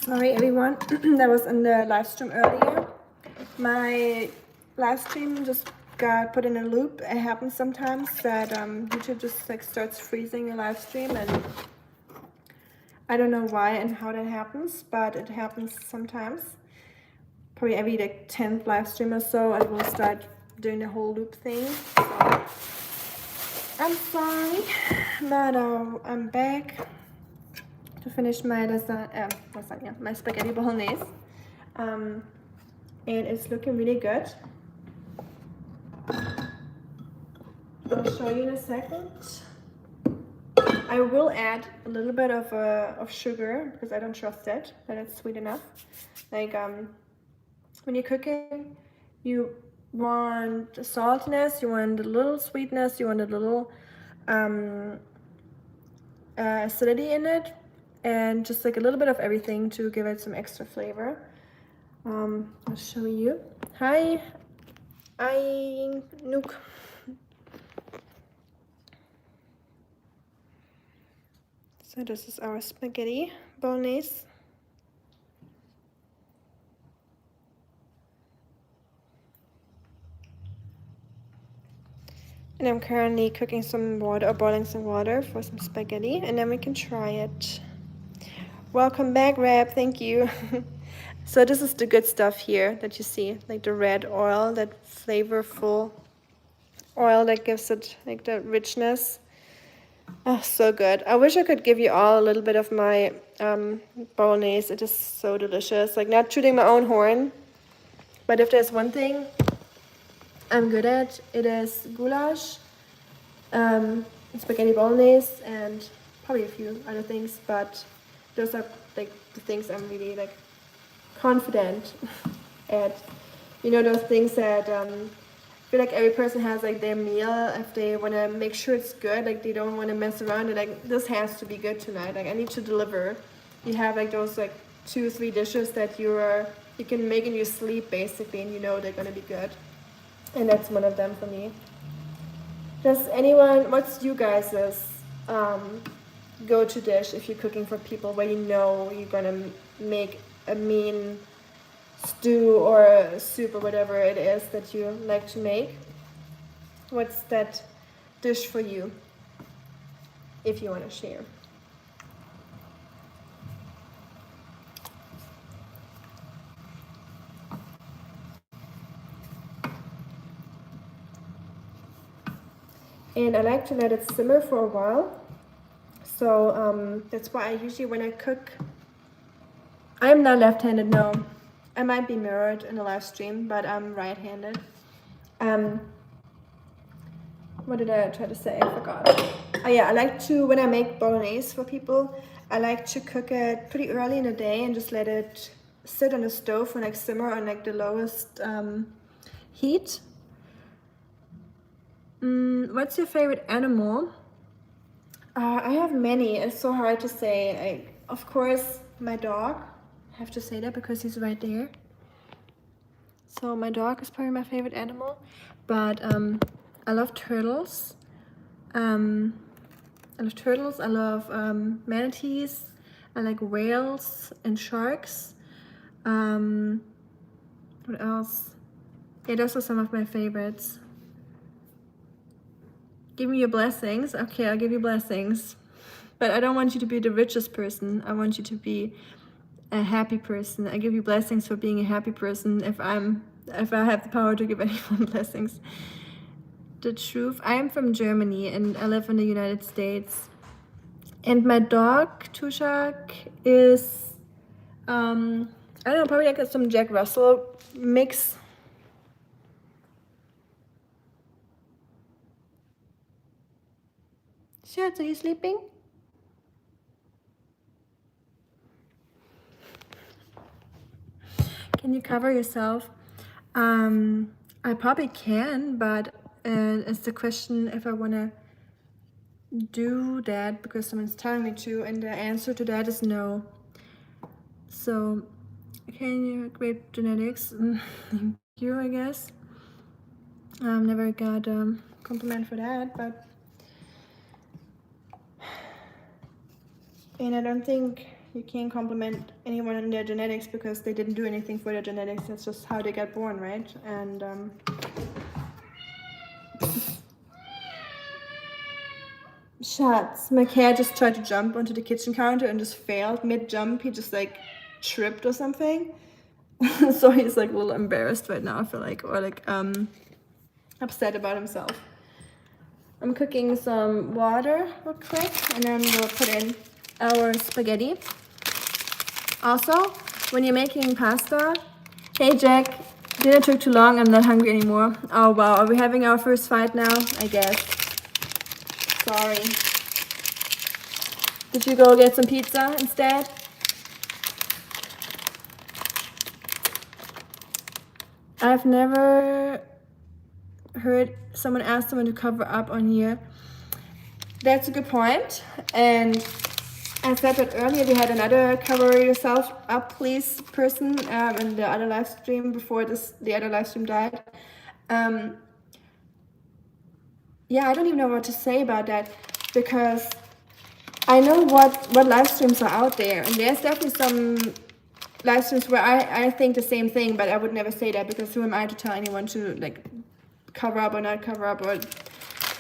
Sorry everyone, that was in the live stream earlier. My live stream just got put in a loop. It happens sometimes that YouTube just like starts freezing a live stream, and I don't know why and how that happens, but it happens sometimes. Probably every like 10th live stream or so, I will start doing the whole loop thing. So I'm sorry, but I'm back to finish my lasagna, my spaghetti bolognese. And it's looking really good. I'll show you in a second. I will add a little bit of sugar because I don't trust it, that it's sweet enough. Like when you're cooking, you want saltiness, you want a little sweetness, you want a little acidity in it, and just like a little bit of everything to give it some extra flavor. I'll show you. Hi, Nook. So this is our spaghetti bolognese. And I'm currently cooking some water, or boiling some water for some spaghetti, and then we can try it. Welcome back, Rab, thank you. So this is the good stuff here that you see, like the red oil, that flavorful oil that gives it like the richness. Oh, so good. I wish I could give you all a little bit of my bolognese. It is so delicious. Like, not tooting my own horn, but if there's one thing I'm good at, it is goulash, spaghetti bolognese, and probably a few other things, but those are like the things I'm really like confident at. You know, those things that I feel like every person has like their meal. If they want to make sure it's good, like they don't want to mess around, they're like, this has to be good tonight, like I need to deliver. You have like those like 2-3 dishes that you can make in your sleep basically, and you know they're gonna be good. And that's one of them for me. Does anyone, what's you guys' go-to dish if you're cooking for people where you know you're gonna make a mean stew or a soup or whatever it is that you like to make? What's that dish for you, if you want to share? And I like to let it simmer for a while. So that's why I usually, when I cook, I'm not left-handed, no. I might be mirrored in the live stream, but I'm right-handed. What did I try to say? I forgot. Oh yeah, I like to, when I make bolognese for people, I like to cook it pretty early in the day and just let it sit on the stove and like simmer on like the lowest heat. What's your favorite animal? I have many. It's so hard to say. Of course, my dog. I have to say that because he's right there. So my dog is probably my favorite animal. But I love turtles. I love manatees. I like whales and sharks. What else? Yeah, those are some of my favorites. Give me your blessings. Okay, I'll give you blessings. But I don't want you to be the richest person. I want you to be a happy person. I give you blessings for being a happy person if I have the power to give anyone blessings. The truth. I am from Germany and I live in the United States. And my dog, Tushak, is I don't know, probably like some Jack Russell mix. Schatz, are you sleeping? Can you cover yourself? I probably can, but it's the question if I want to do that because someone's telling me to, and the answer to that is no. So, can you great genetics? Thank you, I guess. Never got a compliment for that, but and I don't think you can't compliment anyone on their genetics because they didn't do anything for their genetics. That's just how they got born, right? And Schatz, my cat just tried to jump onto the kitchen counter and just failed mid-jump. He just like tripped or something. So he's like a little embarrassed right now, I feel like, or like upset about himself. I'm cooking some water real quick, and then we'll put in our spaghetti. Also, when you're making pasta, hey Jack, dinner took too long, I'm not hungry anymore. Oh wow, are we having our first fight now? I guess. Sorry. Did you go get some pizza instead? I've never heard someone ask someone to cover up on here. That's a good point. And I said that earlier, we had another cover yourself up please person in the other live stream before the other live stream died. Yeah, I don't even know what to say about that, because I know what live streams are out there, and there's definitely some live streams where I think the same thing, but I would never say that, because who am I to tell anyone to like cover up or not cover up, or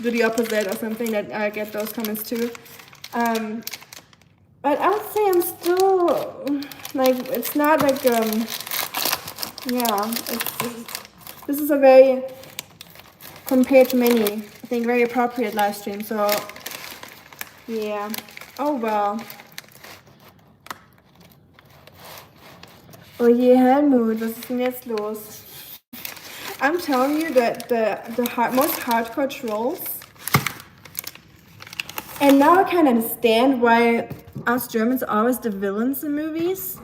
do the opposite or something. That I get those comments too. But I would say I'm still like, it's not like yeah, this is a very, compared to many, I think, very appropriate live stream. So yeah. Oh well. Oh je, Helmut, was ist denn jetzt los? I'm telling you that the most hardcore trolls, and now I can understand why us Germans are always the villains in movies.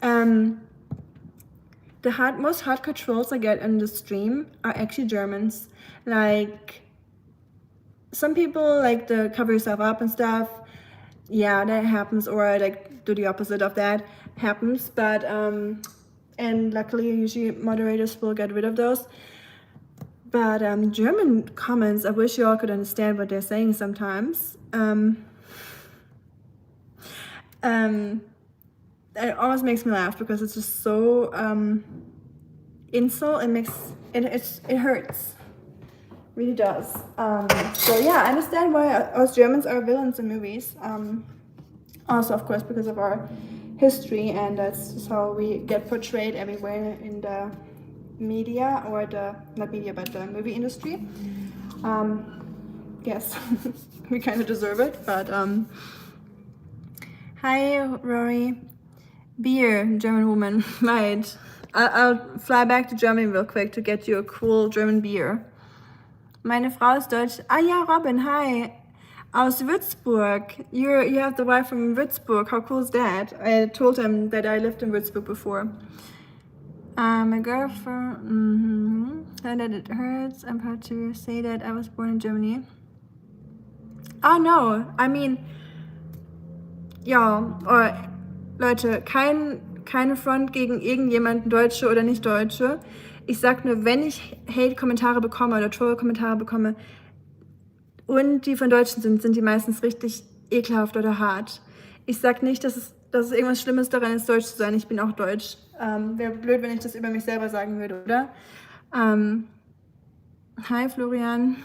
The most hardcore trolls I get in the stream are actually Germans. Like, some people like to cover yourself up and stuff. Yeah, that happens, or like do the opposite of that happens. But and luckily usually moderators will get rid of those. But German comments, I wish you all could understand what they're saying sometimes. It always makes me laugh, because it's just so insult. It hurts, really does. So yeah, I understand why us Germans are villains in movies. Also, of course, because of our history, and that's just how we get portrayed everywhere in the media, or not media, but the movie industry. Yes, we kind of deserve it, but hi Rory. Beer, German woman. Right. I'll fly back to Germany real quick to get you a cool German beer. Meine Frau ist Deutsch. Ah ja, Robin, hi. Aus Würzburg. You have the wife from Würzburg. How cool is that? I told him that I lived in Würzburg before. My girlfriend, and that it hurts. I'm proud to say that I was born in Germany. Oh no, I mean, ja, Leute, keine Front gegen irgendjemanden, Deutsche oder nicht Deutsche. Ich sag nur, wenn ich Hate-Kommentare bekomme oder Troll-Kommentare bekomme und die von Deutschen sind die meistens richtig ekelhaft oder hart. Ich sag nicht, dass es irgendwas Schlimmes daran ist, Deutsch zu sein. Ich bin auch Deutsch. Wäre blöd, wenn ich das über mich selber sagen würde, oder? Hi, Florian.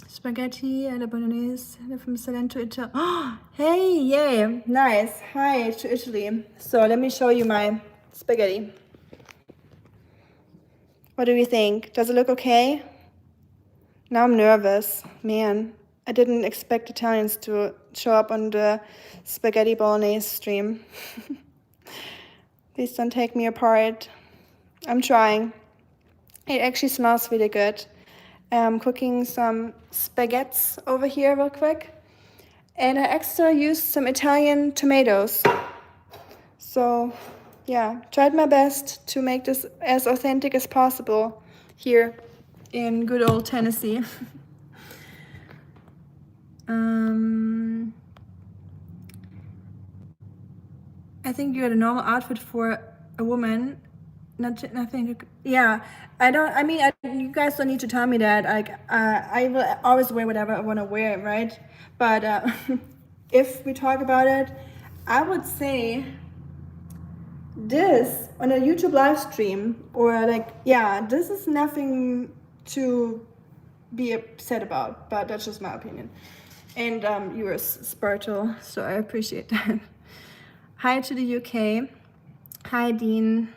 Spaghetti and a bolognese from Salento, Italy. Oh, hey, yay, nice. Hi to Italy. So let me show you my spaghetti. What do you think? Does it look okay? Now I'm nervous. Man, I didn't expect Italians to show up on the spaghetti bolognese stream. Please don't take me apart. I'm trying. It actually smells really good. I'm cooking some spaghettis over here real quick. And I extra used some Italian tomatoes. So yeah, tried my best to make this as authentic as possible here in good old Tennessee. I think you had a normal outfit for a woman. Nothing. Yeah, you guys don't need to tell me that. Like, I will always wear whatever I want to wear, right? But if we talk about it, I would say this on a YouTube live stream, or like, yeah, this is nothing to be upset about, but that's just my opinion. And you were Spartal, so I appreciate that. Hi to the UK. Hi, Dean.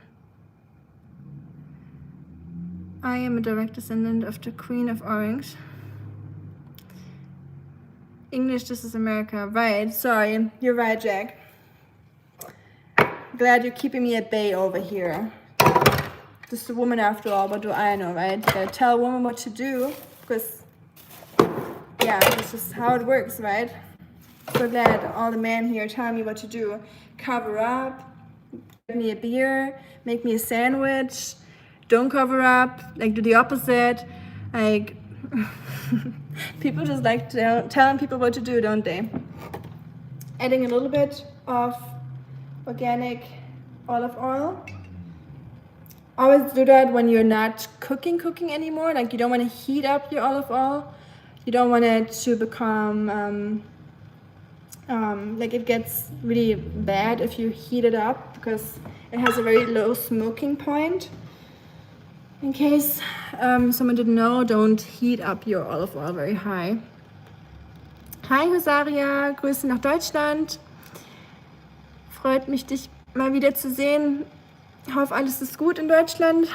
I am a direct descendant of the Queen of Orange. English, this is America. Right, sorry. You're right, Jack. Glad you're keeping me at bay over here. Just a woman after all, what do I know, right? You gotta tell a woman what to do, because, yeah, this is how it works, right? So glad all the men here tell me what to do. Cover up, get me a beer, make me a sandwich, don't cover up, like do the opposite. Like, people just like telling people what to do, don't they? Adding a little bit of organic olive oil. Always do that when you're not cooking anymore. Like, you don't want to heat up your olive oil. You don't want it to become like, it gets really bad if you heat it up, because it has a very low smoking point. In case someone didn't know, don't heat up your olive oil very high. Hi Rosaria, Grüße nach Deutschland. Freut mich, dich mal wieder zu sehen. Ich hoffe, alles ist gut in Deutschland.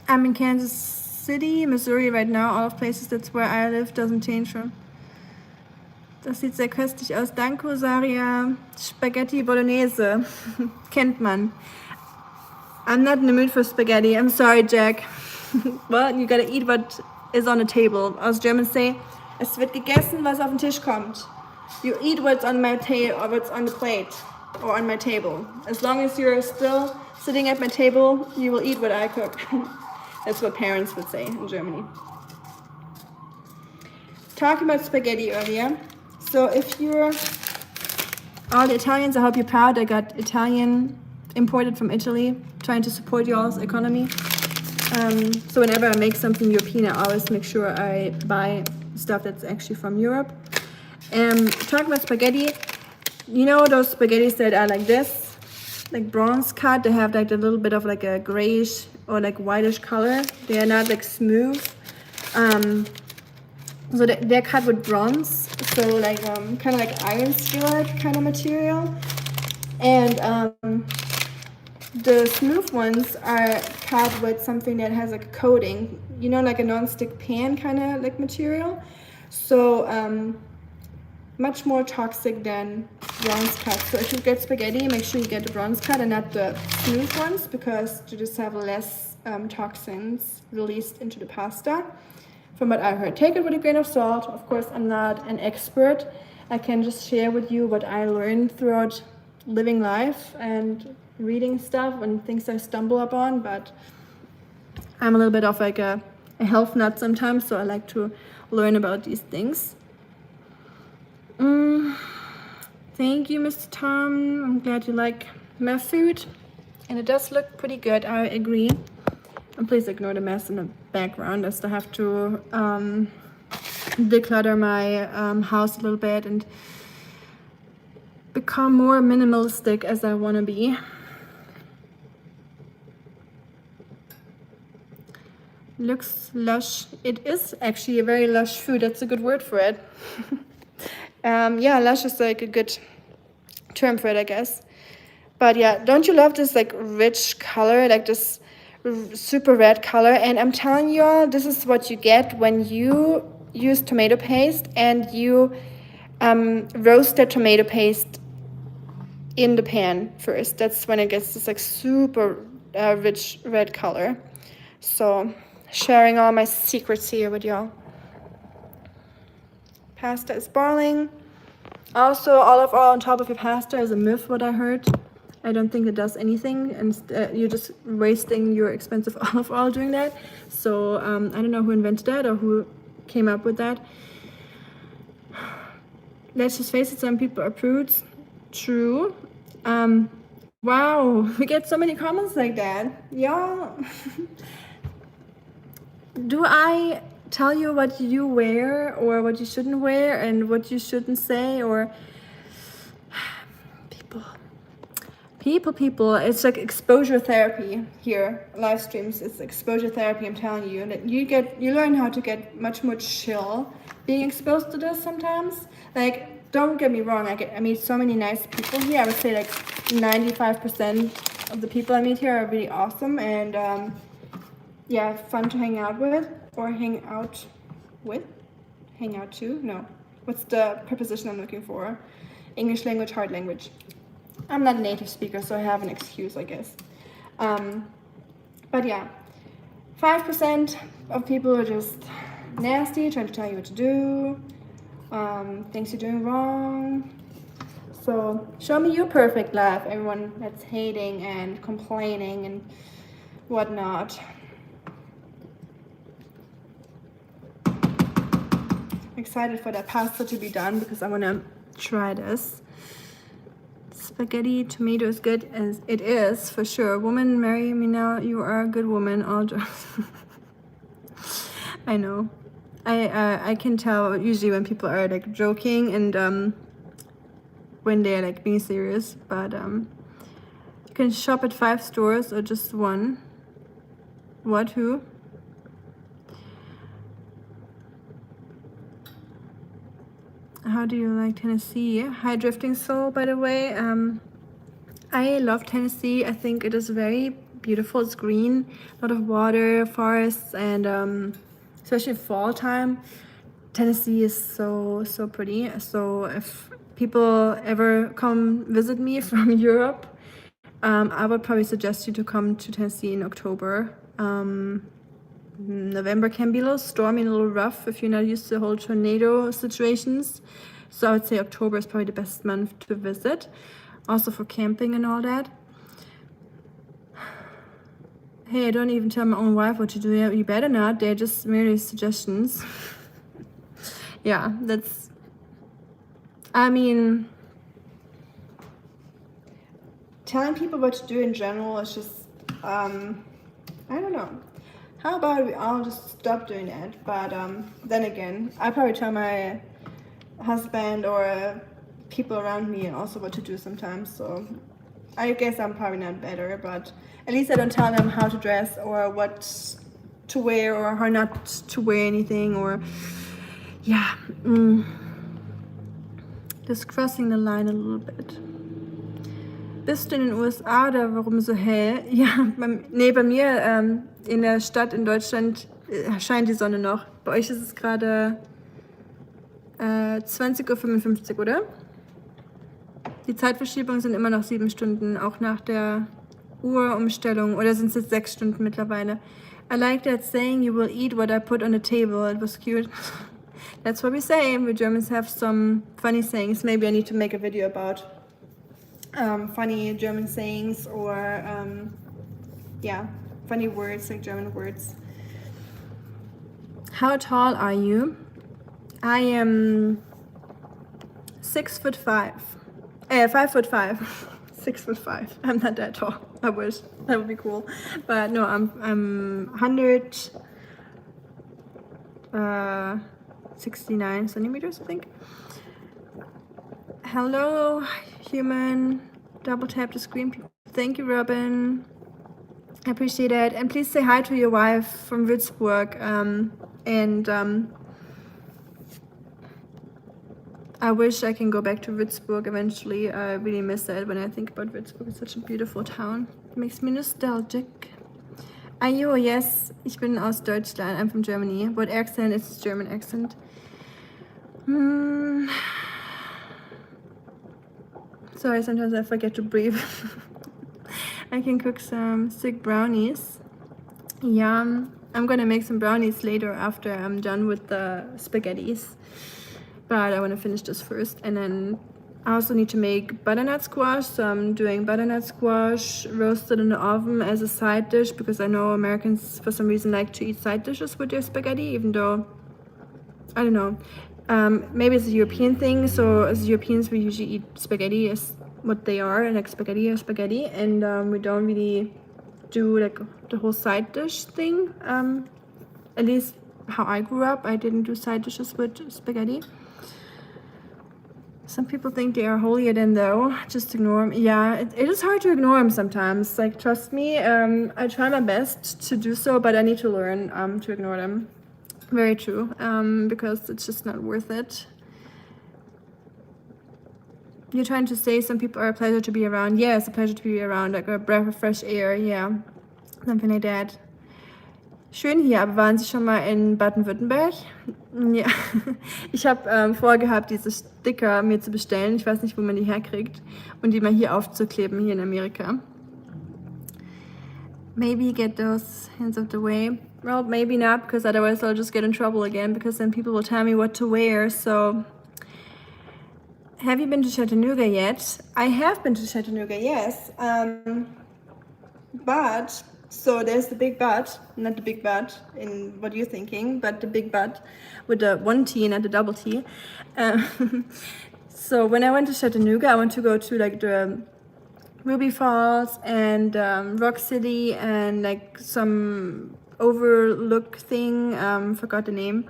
I'm in Kansas City, Missouri right now. All of places, that's where I live, doesn't change from. Das sieht sehr köstlich aus. Danke, Rosaria. Spaghetti Bolognese. Kennt man. I'm not in the mood for spaghetti. I'm sorry, Jack. Well, you gotta eat what is on the table. Aus German say, es wird gegessen, was auf den Tisch kommt. You eat what's on my table, or what's on the plate, or on my table. As long as you're still sitting at my table, you will eat what I cook. That's what parents would say in Germany. Talking about spaghetti earlier. So if you're all the Italians, I hope you're proud. I got Italian imported from Italy, trying to support y'all's economy. So whenever I make something European, I always make sure I buy stuff that's actually from Europe. Talking about spaghetti, you know those spaghettis that are like this, like bronze cut? They have like a little bit of like a grayish or like whitish color. They are not like smooth. So they're cut with bronze, so like kind of like iron skillet kind of material. And the smooth ones are cut with something that has like a coating, you know, like a non-stick pan kind of like material. So much more toxic than bronze cut. So if you get spaghetti, make sure you get the bronze cut and not the smooth ones, because you just have less toxins released into the pasta. From what I heard, take it with a grain of salt. Of course, I'm not an expert. I can just share with you what I learned throughout living life and reading stuff and things I stumble upon, but I'm a little bit of like a health nut sometimes, so I like to learn about these things. Thank you, Mr. Tom. I'm glad you like my food, and it does look pretty good, I agree. And please ignore the mess in the background. I still have to declutter my house a little bit and become more minimalistic as I want to be. Looks lush. It is actually a very lush food. That's a good word for it. Yeah, lush is like a good term for it, I guess. But yeah, don't you love this like rich color, like this super red color? And I'm telling you all, this is what you get when you use tomato paste and you roast the tomato paste in the pan first. That's when it gets this like super rich red color. So sharing all my secrets here with y'all. Pasta is boiling. Also, olive oil on top of your pasta is a myth, what I heard. I don't think it does anything, and you're just wasting your expensive olive oil doing that. So I don't know who invented that or who came up with that. Let's just face it, some people are prudes. True. Wow, we get so many comments like that. Yeah. Do I tell you what you wear or what you shouldn't wear and what you shouldn't say, or people, it's like exposure therapy here. Live streams, it's exposure therapy. I'm telling you that you learn how to get much more chill being exposed to this sometimes. Like, don't get me wrong, I meet so many nice people here. I would say like 95% of the people I meet here are really awesome and yeah, fun to hang out with or hang out to. No, what's the preposition I'm looking for? English language, hard language. I'm not a native speaker, so I have an excuse, I guess. But yeah, 5% of people are just nasty, trying to tell you what to do, things you're doing wrong. So show me your perfect life, everyone that's hating and complaining and whatnot. Excited for that pasta to be done because I want to try this. Spaghetti tomato is good as it is for sure. Woman, marry me now. You are a good woman. All I know. I can tell usually when people are like joking and when they're like being serious. But you can shop at 5 stores or just one. What? Who? How do you like Tennessee? Hi, Drifting Soul, by the way. I love Tennessee. I think it is very beautiful. It's green, a lot of water, forests, and especially fall time, Tennessee is so pretty. So if people ever come visit me from Europe, I would probably suggest you to come to Tennessee in October. November can be a little stormy and a little rough if you're not used to the whole tornado situations. So I would say October is probably the best month to visit, also for camping and all that. Hey, I don't even tell my own wife what to do. You better not. They're just merely suggestions. Yeah, that's... I mean... telling people what to do in general is just... I don't know. How about we all just stop doing that? But then again, I probably tell my husband or people around me also what to do sometimes. So I guess I'm probably not better, but at least I don't tell them how to dress or what to wear or how not to wear anything or yeah. Just crossing the line a little bit. Bist du in den USA oder warum so hell? Ja, bei mir in der Stadt in Deutschland scheint die Sonne noch. Bei euch ist es gerade 20:55 Uhr, oder? Die Zeitverschiebungen sind immer noch 7 Stunden, auch nach der Uhrumstellung. Oder sind es jetzt 6 Stunden mittlerweile? I like that saying, you will eat what I put on the table. It was cute. That's what we say. We Germans have some funny sayings. Maybe I need to make a video about funny German sayings or yeah, funny words, like German words. How tall are you? I am 6'5". 5'5". 6'5". I'm not that tall. I wish that would be cool, but no, I'm 169 centimeters, I think. Hello, human. Double tap the screen. Thank you, Robin. I appreciate it. And please say hi to your wife from Würzburg. I wish I can go back to Würzburg eventually. I really miss it when I think about Würzburg. It's such a beautiful town. It makes me nostalgic. Ayo, yes, ich bin aus Deutschland. I'm from Germany. What accent? It's a German accent. Sorry, sometimes I forget to breathe. I can cook some sick brownies. Yum. I'm gonna make some brownies later after I'm done with the spaghettis. But I want to finish this first. And then I also need to make butternut squash. So I'm doing butternut squash roasted in the oven as a side dish because I know Americans for some reason like to eat side dishes with their spaghetti, even though, I don't know. Maybe it's a European thing. So as Europeans, we usually eat spaghetti as what they are, and like spaghetti or spaghetti, and we don't really do like the whole side dish thing. At least how I grew up, I didn't do side dishes with spaghetti. Some people think they are holier than thou. Just ignore them. Yeah, it is hard to ignore them sometimes. Like, trust me, I try my best to do so, but I need to learn to ignore them. Very true, because it's just not worth it. You're trying to say some people are a pleasure to be around. Yeah, it's a pleasure to be around, like a breath of fresh air. Yeah, something like that. Schön hier, aber waren Sie schon mal in Baden-Württemberg? Ja, ich habe vorgehabt, diese Sticker mir zu bestellen. Ich weiß nicht, wo man die herkriegt. Und die mal hier aufzukleben, hier in Amerika. Maybe get those hands of the way. Well, maybe not, because otherwise I'll just get in trouble again, because then people will tell me what to wear. So, have you been to Chattanooga yet? I have been to Chattanooga, yes. But... So there's the big but, not the big but in what you're thinking, but the big but with the one T, not the double T. So when I went to Chattanooga, I went to go to like the Ruby Falls and Rock City and like some overlook thing, forgot the name.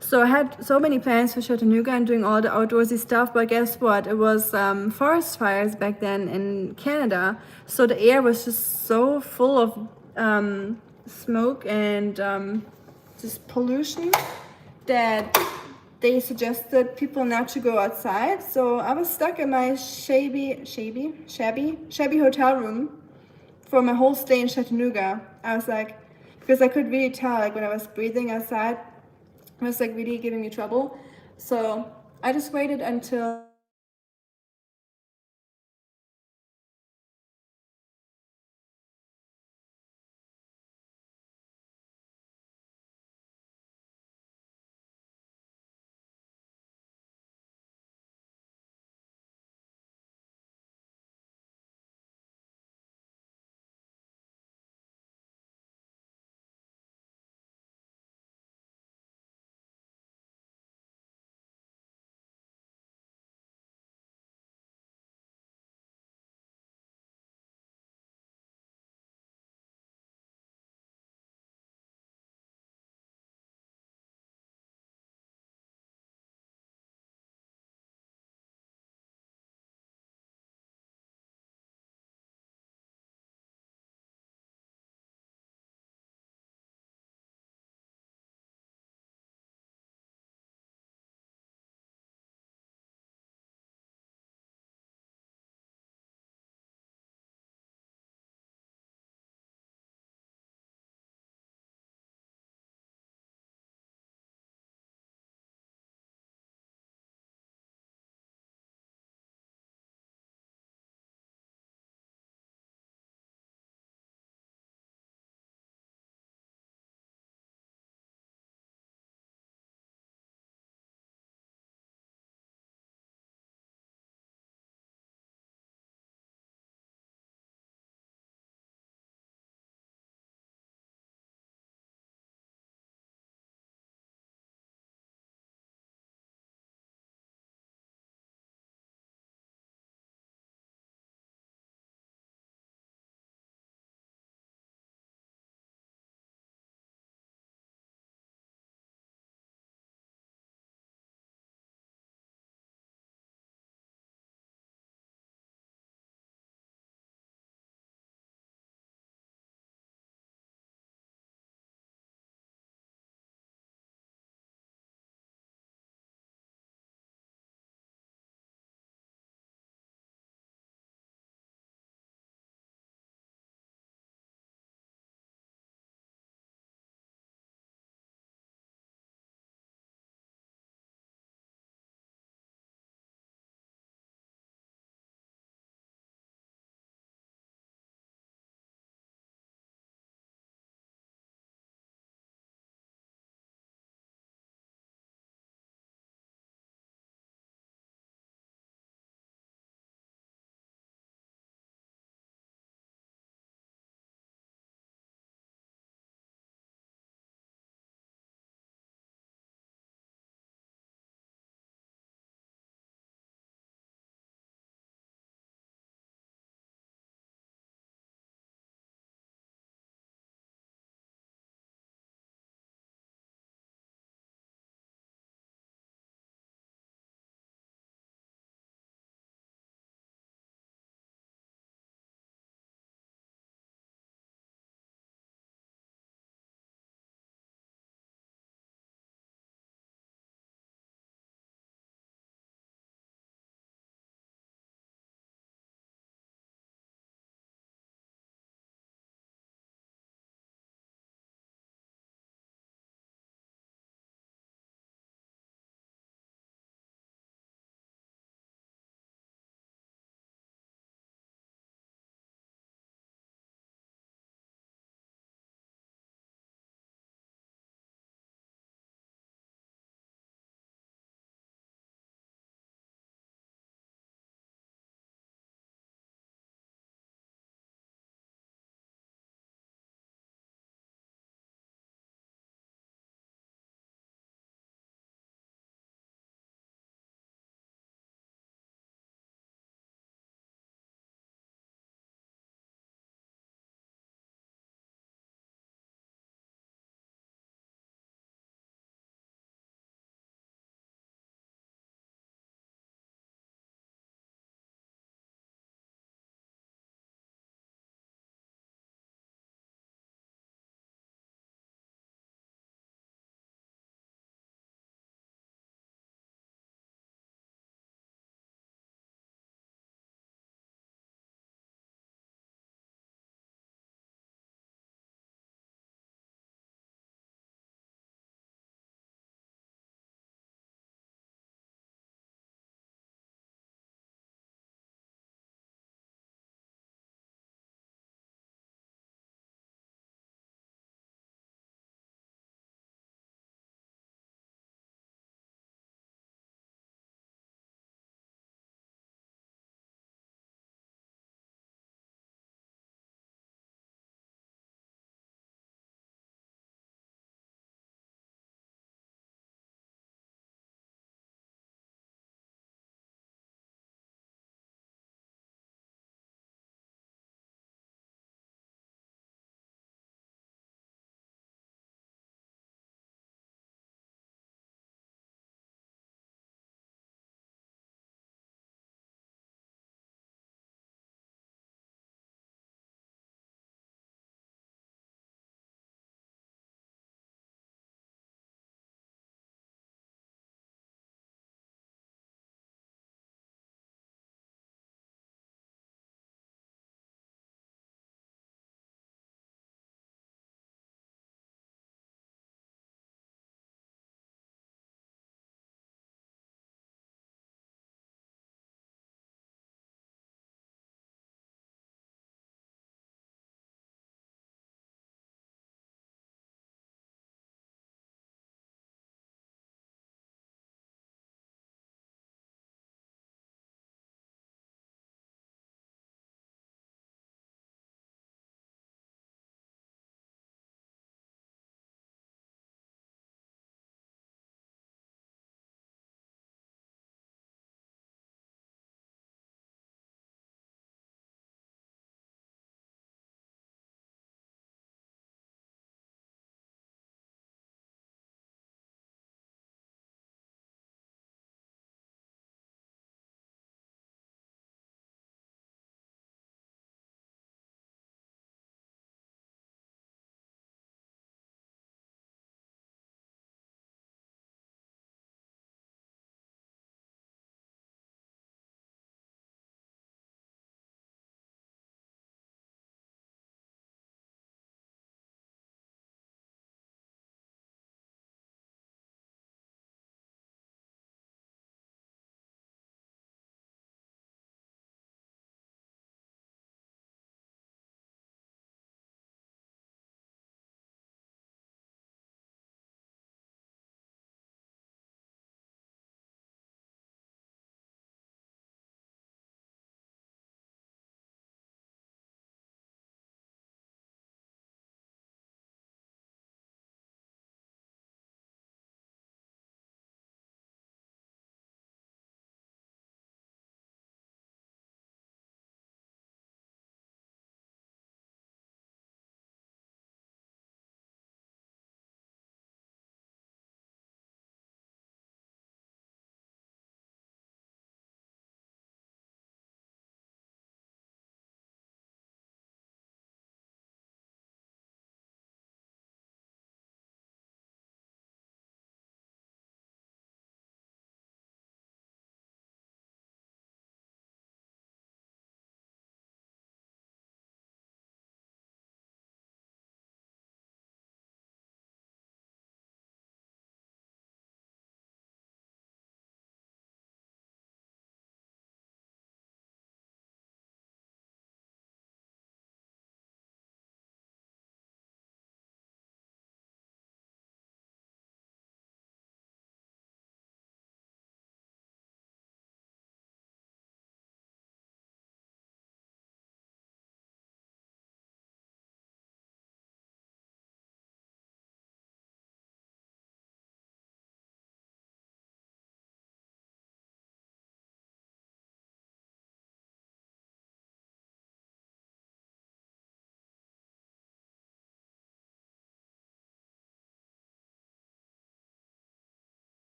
So I had so many plans for Chattanooga and doing all the outdoorsy stuff, but guess what? It was forest fires back then in Canada. So the air was just so full of smoke and just pollution that they suggested people not to go outside. So I was stuck in my shabby hotel room for my whole stay in Chattanooga. I was like, because I could really tell, like when I was breathing outside, it was like really giving me trouble. So I just waited until